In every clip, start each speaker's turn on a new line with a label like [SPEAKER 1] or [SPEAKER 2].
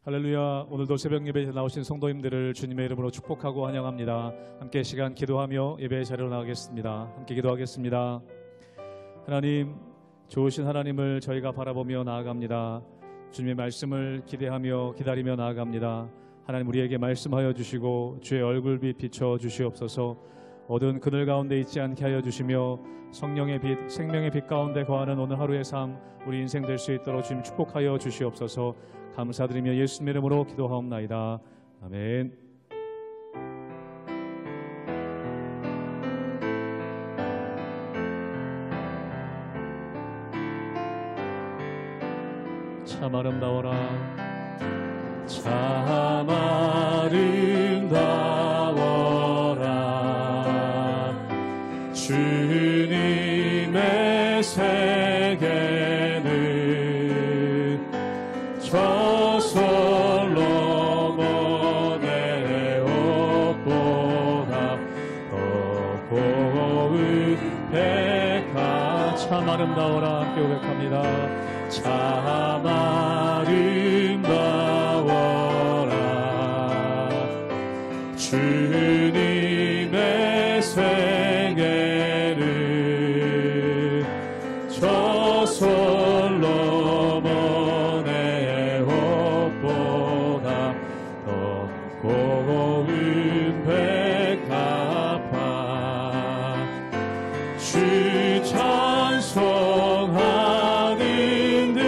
[SPEAKER 1] 할렐루야. 오늘도 새벽 예배에 나오신 성도님들을 주님의 이름으로 축복하고 환영합니다. 함께 시간 기도하며 예배의 자리로 나가겠습니다. 함께 기도하겠습니다. 하나님, 좋으신 하나님을 저희가 바라보며 나아갑니다. 주님의 말씀을 기대하며 기다리며 나아갑니다. 하나님, 우리에게 말씀하여 주시고 주의 얼굴빛 비춰 주시옵소서. 어두운 그늘 가운데 있지 않게 하여 주시며 성령의 빛, 생명의 빛 가운데 거하는 오늘 하루의 삶, 우리 인생 될 수 있도록 주님 축복하여 주시옵소서. 감사드리며 예수님의 이름으로 기도하옵나이다. 아멘. 참 아름다워라, 참 아름다워라. 주님의 세계는 저 솔로몬의 옷보다 더 고운 백화. 참 아름다워라. 함께 고백합니다. 참 아름다워라. 주님의 세계는 저 솔로몬의 옷보다 더 고운 백합화. 주 찬송하는 듯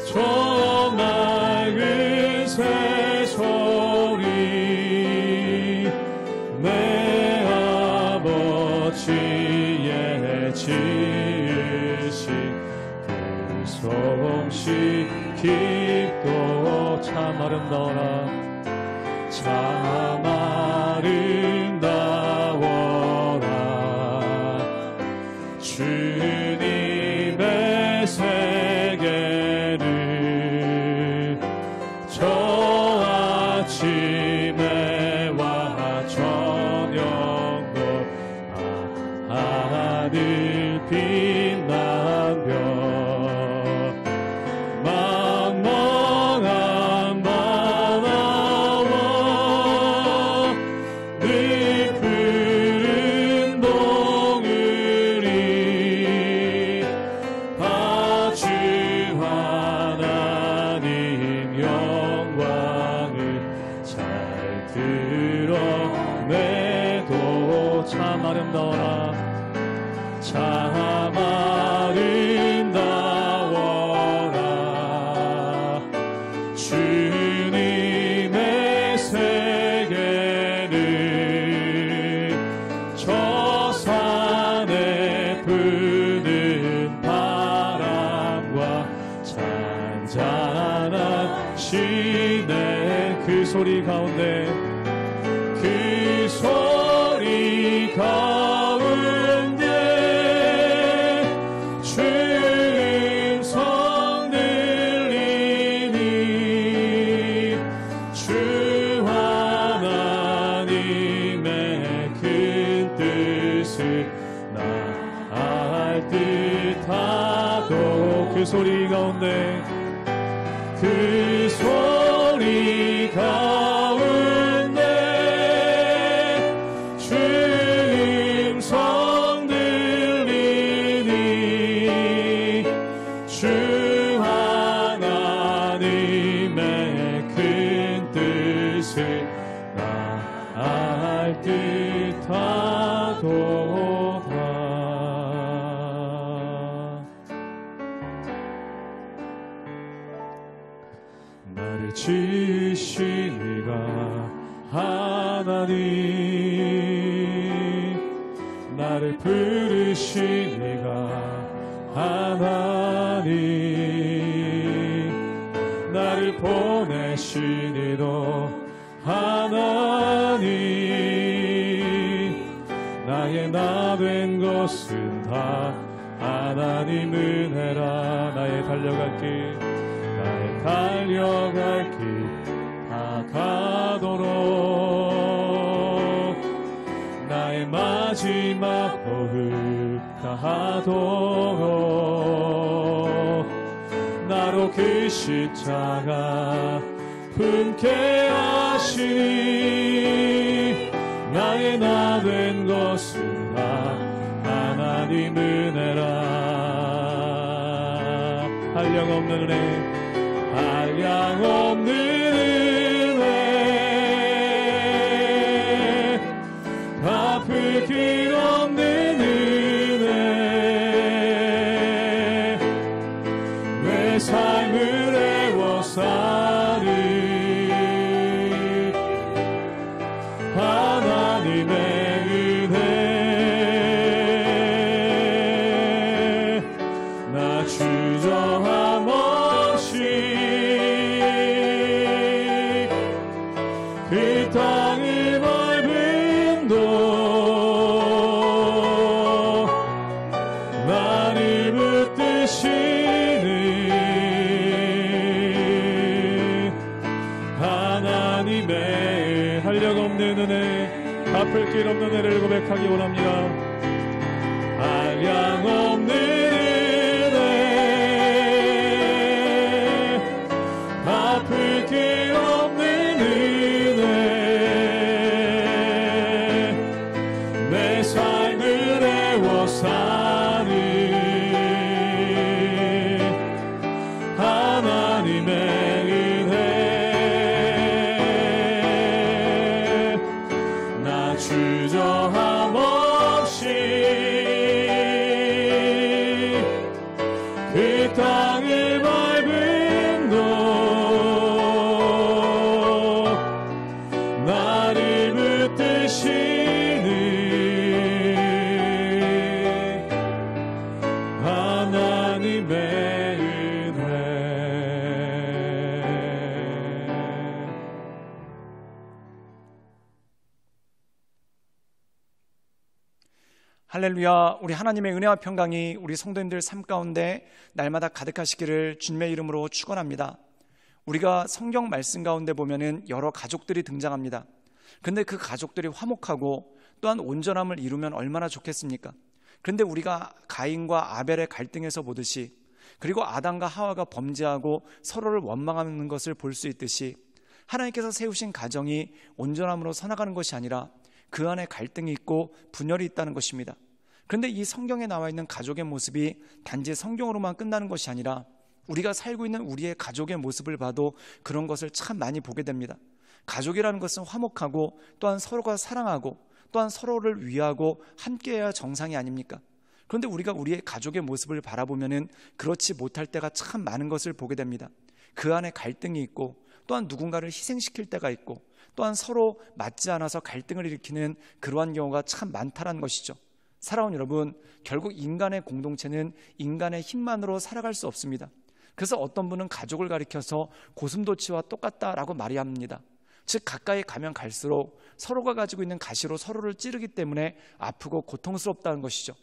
[SPEAKER 1] 저 맑은 새소리 내 아버지의 지으신 그 솜씨 깊도 참 아름다워라. 참 아름다워라. 주님의 세계는 저 아침에 와 저녁도 하늘 빛난 별 망망한 바다와 늘 푸른 동을이 다 주 하나님 영광을 잘 드러내도 참 아름다워라. 참 아름다워라. 주님의 세계는 저 산에 부는 바람과 잔잔한 시내 그 소리 가운데 그 소리 가운데 주 음성 들리니 주 하나님의 큰 뜻을 나알 듯하도 그 소리 가운데 그 소리 가운데 주 음성 들리니 주 하나님의 큰 뜻을 나알 듯하도다. 나를 지으신 이가 하나님, 나를 부르신 이가 하나님, 나를 보내신 이도 하나님, 나의 나 된 것은 다 하나님 은혜라. 나의 달려갈 길, 나의 달려갈 길 다 가도록 나의 마지막 호흡 다하도록 나로 그 십자가 품게 하시니 나의 나 된 것은 다 하나님 은혜라. 한량없는 은혜, 한량없는 은혜, 갚을 길 없는 은혜, 내 삶을 애워싸리 하나님의 은혜. 나 주저함 없이 그 땅을 밟음도 나를 붙드시는 하나님의 한량없는 은혜, 갚을 길 없는 은혜를 고백하기 원합니다. 한량없는 은혜, 갚을 길 없는 은혜, 내 삶을 애워싸리 하나님의 은혜. 나 주저함 없이 그 땅을 밟음도 나를 붙드시는 하나님의 은혜.
[SPEAKER 2] 할렐루야. 우리 하나님의 은혜와 평강이 우리 성도님들 삶 가운데 날마다 가득하시기를 주님의 이름으로 축원합니다. 우리가 성경 말씀 가운데 보면은 여러 가족들이 등장합니다. 그런데 그 가족들이 화목하고 또한 온전함을 이루면 얼마나 좋겠습니까? 그런데 우리가 가인과 아벨의 갈등에서 보듯이, 그리고 아담과 하와가 범죄하고 서로를 원망하는 것을 볼 수 있듯이, 하나님께서 세우신 가정이 온전함으로 서나가는 것이 아니라 그 안에 갈등이 있고 분열이 있다는 것입니다. 그런데 이 성경에 나와 있는 가족의 모습이 단지 성경으로만 끝나는 것이 아니라 우리가 살고 있는 우리의 가족의 모습을 봐도 그런 것을 참 많이 보게 됩니다. 가족이라는 것은 화목하고 또한 서로가 사랑하고 또한 서로를 위하고 함께해야 정상이 아닙니까? 그런데 우리가 우리의 가족의 모습을 바라보면은 그렇지 못할 때가 참 많은 것을 보게 됩니다. 그 안에 갈등이 있고 또한 누군가를 희생시킬 때가 있고 또한 서로 맞지 않아서 갈등을 일으키는 그러한 경우가 참 많다는 것이죠. 사랑하는 여러분, 결국 인간의 공동체는 인간의 힘만으로 살아갈 수 없습니다. 그래서 어떤 분은 가족을 가리켜서 고슴도치와 똑같다라고 말이 합니다. 즉 가까이 가면 갈수록 서로가 가지고 있는 가시로 서로를 찌르기 때문에 아프고 고통스럽다는 것이죠.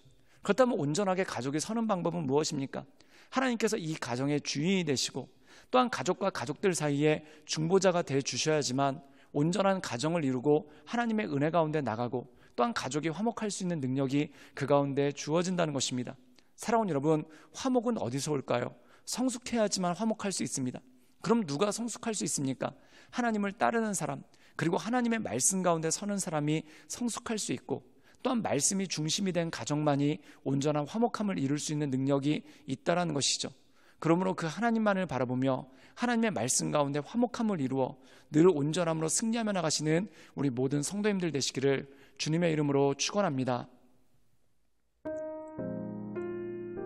[SPEAKER 2] 그렇다면 온전하게 가족이 서는 방법은 무엇입니까? 하나님께서 이 가정의 주인이 되시고 또한 가족과 가족들 사이에 중보자가 되어 주셔야지만 온전한 가정을 이루고 하나님의 은혜 가운데 나가고 또한 가족이 화목할 수 있는 능력이 그 가운데 주어진다는 것입니다. 사랑하는 여러분, 화목은 어디서 올까요? 성숙해야지만 화목할 수 있습니다. 그럼 누가 성숙할 수 있습니까? 하나님을 따르는 사람, 그리고 하나님의 말씀 가운데 서는 사람이 성숙할 수 있고 또한 말씀이 중심이 된 가정만이 온전한 화목함을 이룰 수 있는 능력이 있다는 것이죠. 그러므로 그 하나님만을 바라보며 하나님의 말씀 가운데 화목함을 이루어 늘 온전함으로 승리하며 나가시는 우리 모든 성도님들 되시기를 주님의 이름으로 축원합니다.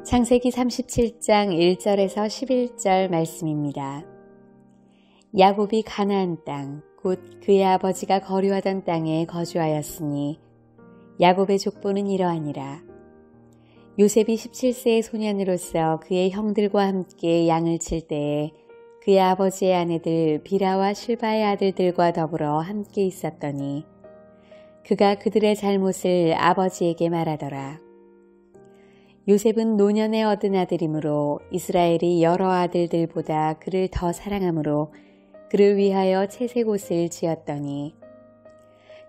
[SPEAKER 3] 창세기 37장 1절에서 11절 말씀입니다. 야곱이 가나안 땅, 곧 그의 아버지가 거류하던 땅에 거주하였으니 야곱의 족보는 이러하니라. 요셉이 17세의 소년으로서 그의 형들과 함께 양을 칠 때에 그의 아버지의 아내들 비라와 실바의 아들들과 더불어 함께 있었더니 그가 그들의 잘못을 아버지에게 말하더라. 요셉은 노년에 얻은 아들이므로 이스라엘이 여러 아들들보다 그를 더 사랑하므로 그를 위하여 채색옷을 지었더니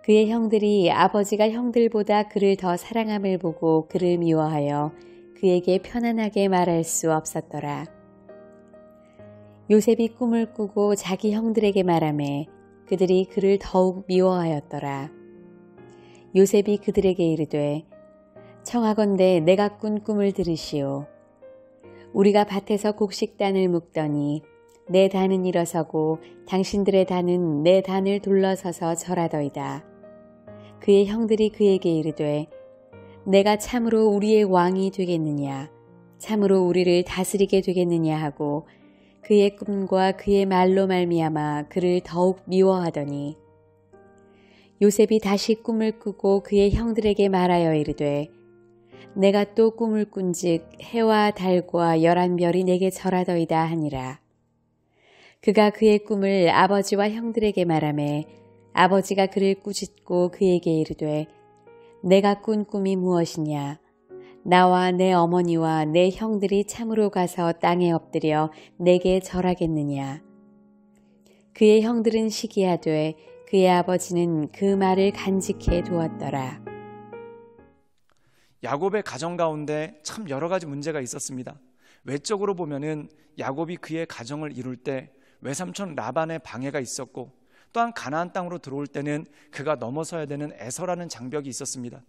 [SPEAKER 3] 그의 형들이 아버지가 형들보다 그를 더 사랑함을 보고 그를 미워하여 그에게 편안하게 말할 수 없었더라. 요셉이 꿈을 꾸고 자기 형들에게 말하매 그들이 그를 더욱 미워하였더라. 요셉이 그들에게 이르되 청하건대 내가 꾼 꿈을 들으시오. 우리가 밭에서 곡식단을 묶더니 내 단은 일어서고 당신들의 단은 내 단을 둘러서서 절하더이다. 그의 형들이 그에게 이르되 내가 참으로 우리의 왕이 되겠느냐, 참으로 우리를 다스리게 되겠느냐 하고 그의 꿈과 그의 말로 말미암아 그를 더욱 미워하더니 요셉이 다시 꿈을 꾸고 그의 형들에게 말하여 이르되 내가 또 꿈을 꾼즉 해와 달과 11별이 내게 절하더이다 하니라. 그가 그의 꿈을 아버지와 형들에게 말하매 아버지가 그를 꾸짖고 그에게 이르되 내가 꾼 꿈이 무엇이냐? 나와 내 어머니와 내 형들이 참으로 가서 땅에 엎드려 내게 절하겠느냐? 그의 형들은 시기하되 그의 아버지는 그 말을 간직해 두었더라.
[SPEAKER 2] 야곱의 가정 가운데 참 여러 가지 문제가 있었습니다. 외적으로 보면은 야곱이 그의 가정을 이룰 때 외삼촌 라반의 방해가 있었고, 또한 가나안 땅으로 들어올 때는 그가 넘어서야 되는 에서라는 장벽이 있었습니다.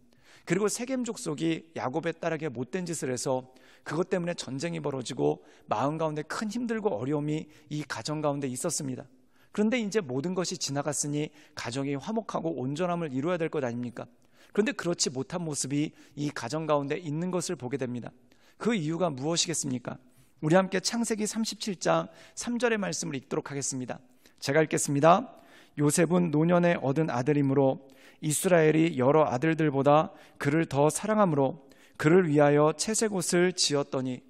[SPEAKER 2] 그리고 세겜 족속이 야곱의 딸에게 못된 짓을 해서 그것 때문에 전쟁이 벌어지고 마음 가운데 큰 힘들고 어려움이 이 가정 가운데 있었습니다. 그런데 이제 모든 것이 지나갔으니 가정이 화목하고 온전함을 이루어야 될 것 아닙니까? 그런데 그렇지 못한 모습이 이 가정 가운데 있는 것을 보게 됩니다. 그 이유가 무엇이겠습니까? 우리 함께 창세기 37장 3절의 말씀을 읽도록 하겠습니다. 제가 읽겠습니다. 요셉은 노년에 얻은 아들이므로 이스라엘이 여러 아들들보다 그를 더 사랑하므로 그를 위하여 채색옷을 지었더니,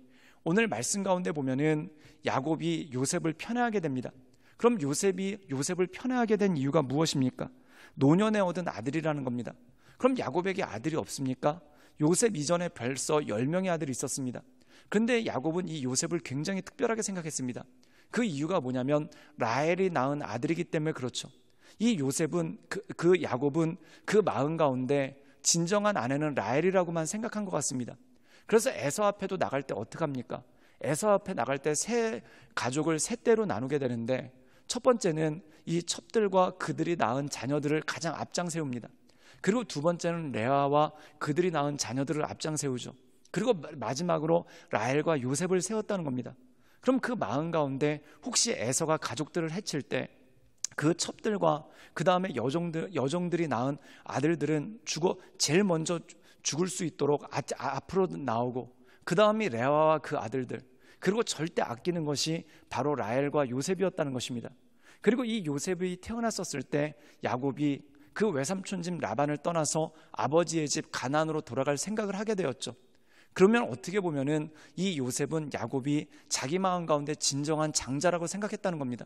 [SPEAKER 2] 오늘 말씀 가운데 보면은 야곱이 요셉을 편애하게 됩니다. 그럼 요셉이 요셉을 편애하게 된 이유가 무엇입니까? 노년에 얻은 아들이라는 겁니다. 그럼 야곱에게 아들이 없습니까? 요셉 이전에 벌써 10명의 아들이 있었습니다. 그런데 야곱은 이 요셉을 굉장히 특별하게 생각했습니다. 그 이유가 뭐냐면 라헬이 낳은 아들이기 때문에 그렇죠. 이 요셉은 그 야곱은 그 마음 가운데 진정한 아내는 라헬이라고만 생각한 것 같습니다. 그래서 에서 앞에도 나갈 때 어떻게 합니까? 에서 앞에 나갈 때 세 가족을 세 대로 나누게 되는데, 첫 번째는 이 첩들과 그들이 낳은 자녀들을 가장 앞장 세웁니다. 그리고 두 번째는 레아와 그들이 낳은 자녀들을 앞장 세우죠. 그리고 마지막으로 라헬과 요셉을 세웠다는 겁니다. 그럼 그 마음 가운데 혹시 에서가 가족들을 해칠 때 그 첩들과 그 다음에 여종들이 낳은 아들들은 제일 먼저 죽을 수 있도록 앞으로 나오고, 그 다음이 레아와 그 아들들, 그리고 절대 아끼는 것이 바로 라헬과 요셉이었다는 것입니다. 그리고 이 요셉이 태어났었을 때 야곱이 그 외삼촌 집 라반을 떠나서 아버지의 집 가나안으로 돌아갈 생각을 하게 되었죠. 그러면 어떻게 보면은 이 요셉은 야곱이 자기 마음 가운데 진정한 장자라고 생각했다는 겁니다.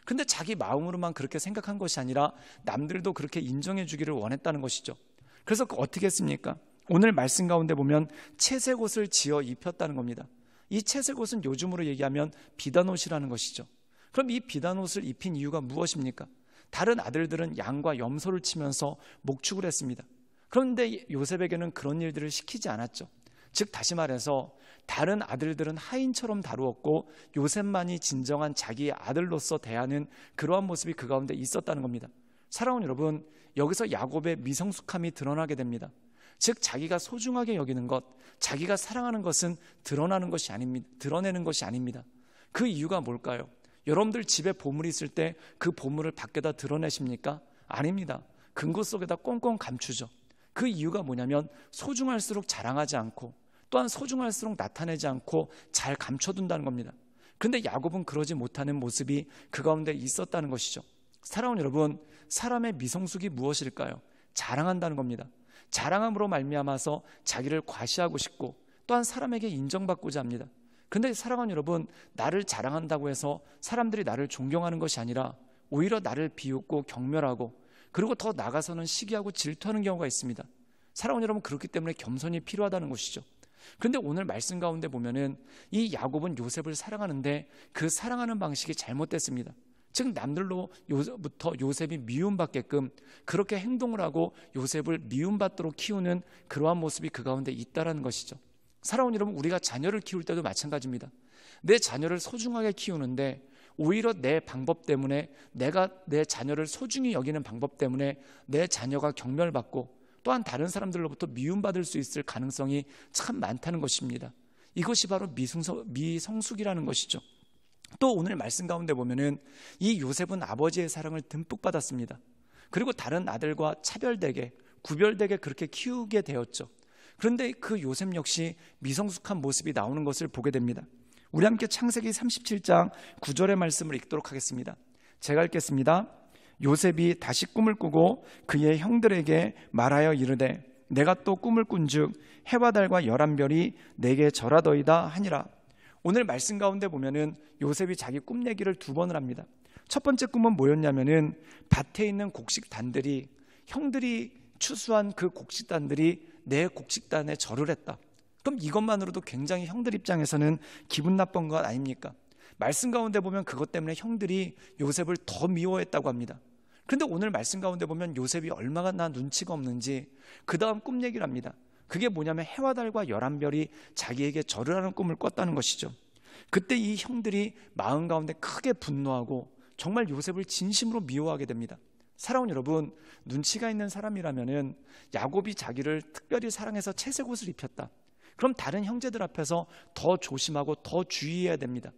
[SPEAKER 2] 근데 자기 마음으로만 그렇게 생각한 것이 아니라 남들도 그렇게 인정해 주기를 원했다는 것이죠. 그래서 어떻게 했습니까? 오늘 말씀 가운데 보면 채색옷을 지어 입혔다는 겁니다. 이 채색옷은 요즘으로 얘기하면 비단옷이라는 것이죠. 그럼 이 비단옷을 입힌 이유가 무엇입니까? 다른 아들들은 양과 염소를 치면서 목축을 했습니다. 그런데 요셉에게는 그런 일들을 시키지 않았죠. 즉 다시 말해서 다른 아들들은 하인처럼 다루었고 요셉만이 진정한 자기의 아들로서 대하는 그러한 모습이 그 가운데 있었다는 겁니다. 사랑하는 여러분, 여기서 야곱의 미성숙함이 드러나게 됩니다. 즉 자기가 소중하게 여기는 것, 자기가 사랑하는 것은 드러내는 것이 아닙니다. 그 이유가 뭘까요? 여러분들 집에 보물이 있을 때 그 보물을 밖에다 드러내십니까? 아닙니다. 금고 속에다 꽁꽁 감추죠. 그 이유가 뭐냐면 소중할수록 자랑하지 않고, 또한 소중할수록 나타내지 않고 잘 감춰둔다는 겁니다. 그런데 야곱은 그러지 못하는 모습이 그 가운데 있었다는 것이죠. 사랑하는 여러분, 사람의 미성숙이 무엇일까요? 자랑한다는 겁니다. 자랑함으로 말미암아서 자기를 과시하고 싶고, 또한 사람에게 인정받고자 합니다. 그런데 사랑하는 여러분, 나를 자랑한다고 해서 사람들이 나를 존경하는 것이 아니라 오히려 나를 비웃고 경멸하고, 그리고 더 나가서는 시기하고 질투하는 경우가 있습니다. 사랑하는 여러분, 그렇기 때문에 겸손이 필요하다는 것이죠. 그런데 오늘 말씀 가운데 보면은 이 야곱은 요셉을 사랑하는데 그 사랑하는 방식이 잘못됐습니다. 즉 남들로부터 요셉이 미움받게끔 그렇게 행동을 하고 요셉을 미움받도록 키우는 그러한 모습이 그 가운데 있다라는 것이죠. 사랑하는 여러분, 우리가 자녀를 키울 때도 마찬가지입니다. 내 자녀를 소중하게 키우는데 오히려 내 방법 때문에, 내가 내 자녀를 소중히 여기는 방법 때문에 내 자녀가 경멸받고 또한 다른 사람들로부터 미움받을 수 있을 가능성이 참 많다는 것입니다. 이것이 바로 미성숙이라는 것이죠. 또 오늘 말씀 가운데 보면은 이 요셉은 아버지의 사랑을 듬뿍 받았습니다. 그리고 다른 아들과 차별되게, 구별되게 그렇게 키우게 되었죠. 그런데 그 요셉 역시 미성숙한 모습이 나오는 것을 보게 됩니다. 우리 함께 창세기 37장 9절의 말씀을 읽도록 하겠습니다. 제가 읽겠습니다. 요셉이 다시 꿈을 꾸고 그의 형들에게 말하여 이르되 내가 또 꿈을 꾼즉 해와 달과 11별이 내게 절하더이다 하니라. 오늘 말씀 가운데 보면은 요셉이 자기 꿈 얘기를 2번을 합니다. 첫 번째 꿈은 뭐였냐면은 밭에 있는 곡식단들이, 형들이 추수한 그 곡식단들이 내 곡식단에 절을 했다. 그럼 이것만으로도 굉장히 형들 입장에서는 기분 나쁜 것 아닙니까? 말씀 가운데 보면 그것 때문에 형들이 요셉을 더 미워했다고 합니다. 그런데 오늘 말씀 가운데 보면 요셉이 얼마나 눈치가 없는지 그 다음 꿈 얘기를 합니다. 그게 뭐냐면 해와 달과 11별이 자기에게 절을 하는 꿈을 꿨다는 것이죠. 그때 이 형들이 마음 가운데 크게 분노하고 정말 요셉을 진심으로 미워하게 됩니다. 사랑하는 여러분, 눈치가 있는 사람이라면은 야곱이 자기를 특별히 사랑해서 채색 옷을 입혔다. 그럼 다른 형제들 앞에서 더 조심하고 더 주의해야 됩니다.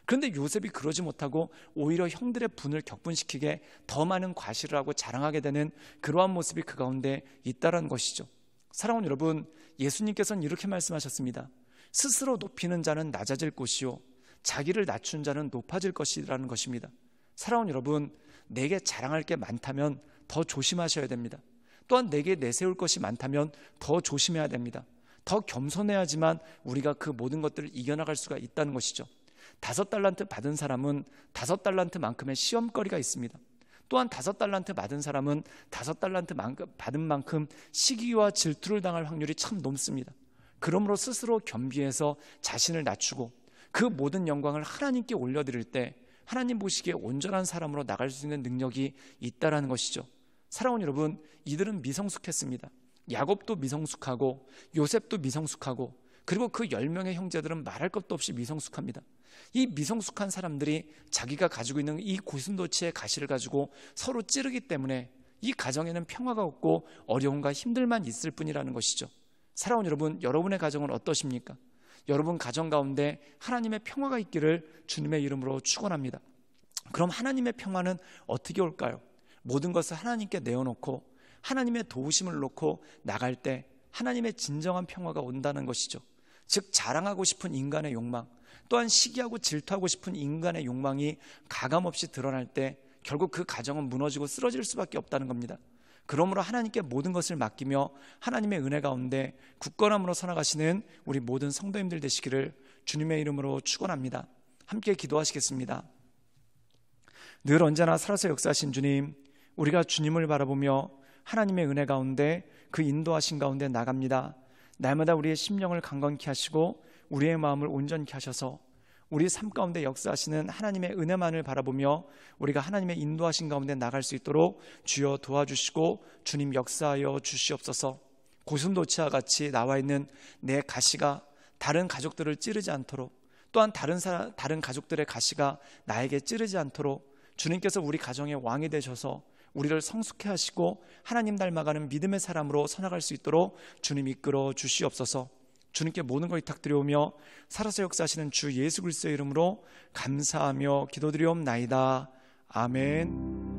[SPEAKER 2] 그런데 요셉이 그러지 못하고 오히려 형들의 분을 격분시키게 더 많은 과시를 하고 자랑하게 되는 그러한 모습이 그 가운데 있다는 것이죠. 사랑하는 여러분, 예수님께서는 이렇게 말씀하셨습니다. 스스로 높이는 자는 낮아질 것이요 자기를 낮춘 자는 높아질 것이라는 것입니다. 사랑하는 여러분, 내게 자랑할 게 많다면 더 조심하셔야 됩니다. 또한 내게 내세울 것이 많다면 더 조심해야 됩니다. 더 겸손해야지만 우리가 그 모든 것들을 이겨나갈 수가 있다는 것이죠. 5달란트 받은 사람은 5달란트만큼의 시험거리가 있습니다. 또한 5달란트 받은 사람은 5달란트 받은 만큼 시기와 질투를 당할 확률이 참 높습니다. 그러므로 스스로 겸비해서 자신을 낮추고 그 모든 영광을 하나님께 올려드릴 때 하나님 보시기에 온전한 사람으로 나갈 수 있는 능력이 있다는 것이죠. 사랑하는 여러분, 이들은 미성숙했습니다. 야곱도 미성숙하고 요셉도 미성숙하고 그리고 그 10명의 형제들은 말할 것도 없이 미성숙합니다. 이 미성숙한 사람들이 자기가 가지고 있는 이 고슴도치의 가시를 가지고 서로 찌르기 때문에 이 가정에는 평화가 없고 어려움과 힘들만 있을 뿐이라는 것이죠. 사랑하는 여러분, 여러분의 가정은 어떠십니까? 여러분 가정 가운데 하나님의 평화가 있기를 주님의 이름으로 축원합니다. 그럼 하나님의 평화는 어떻게 올까요? 모든 것을 하나님께 내어놓고 하나님의 도우심을 놓고 나갈 때 하나님의 진정한 평화가 온다는 것이죠. 즉 자랑하고 싶은 인간의 욕망, 또한 시기하고 질투하고 싶은 인간의 욕망이 가감없이 드러날 때 결국 그 가정은 무너지고 쓰러질 수밖에 없다는 겁니다. 그러므로 하나님께 모든 것을 맡기며 하나님의 은혜 가운데 굳건함으로 서나가시는 우리 모든 성도님들 되시기를 주님의 이름으로 축원합니다. 함께 기도하시겠습니다. 늘 언제나 살아서 역사하신 주님, 우리가 주님을 바라보며 하나님의 은혜 가운데 그 인도하신 가운데 나갑니다. 날마다 우리의 심령을 강건케 하시고 우리의 마음을 온전케 하셔서 우리 삶 가운데 역사하시는 하나님의 은혜만을 바라보며 우리가 하나님의 인도하신 가운데 나갈 수 있도록 주여 도와주시고 주님 역사하여 주시옵소서. 고슴도치와 같이 나와 있는 내 가시가 다른 가족들을 찌르지 않도록, 또한 다른 가족들의 가시가 나에게 찌르지 않도록 주님께서 우리 가정의 왕이 되셔서 우리를 성숙해 하시고 하나님 닮아가는 믿음의 사람으로 서나갈 수 있도록 주님 이끌어 주시옵소서. 주님께 모든 걸 부탁드려오며 살아서 역사하시는 주 예수 그리스도의 이름으로 감사하며 기도드리옵나이다. 아멘.